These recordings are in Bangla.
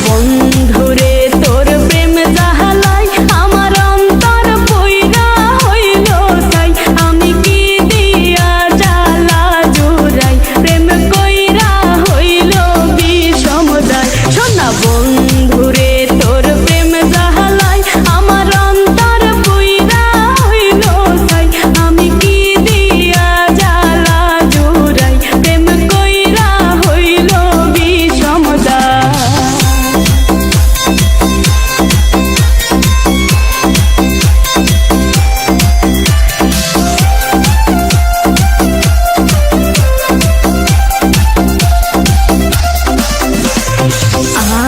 বন্ধুরে তোর প্রেম জাহালাই আমার অন্তর পইরা হইল তাই আমি কি দিয়া জ্বালা জুড়াই প্রেম কইরা হইল বিষমদায় সোনা বন্ধুরে তোর প্রেম জাহালাই আমার অন্তর পইরা হইল তাই আমি কি দিয়া জ্বালা জুড়াই প্রেম কইরা হইল বিষমদায়।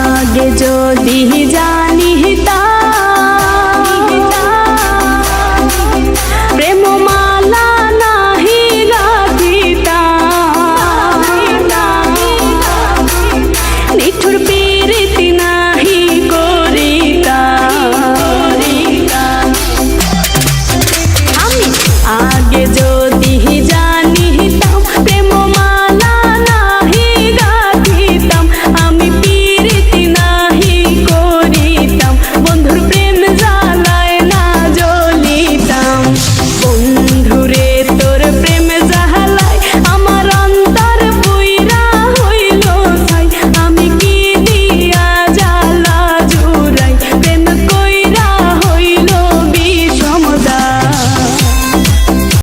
আগে যদি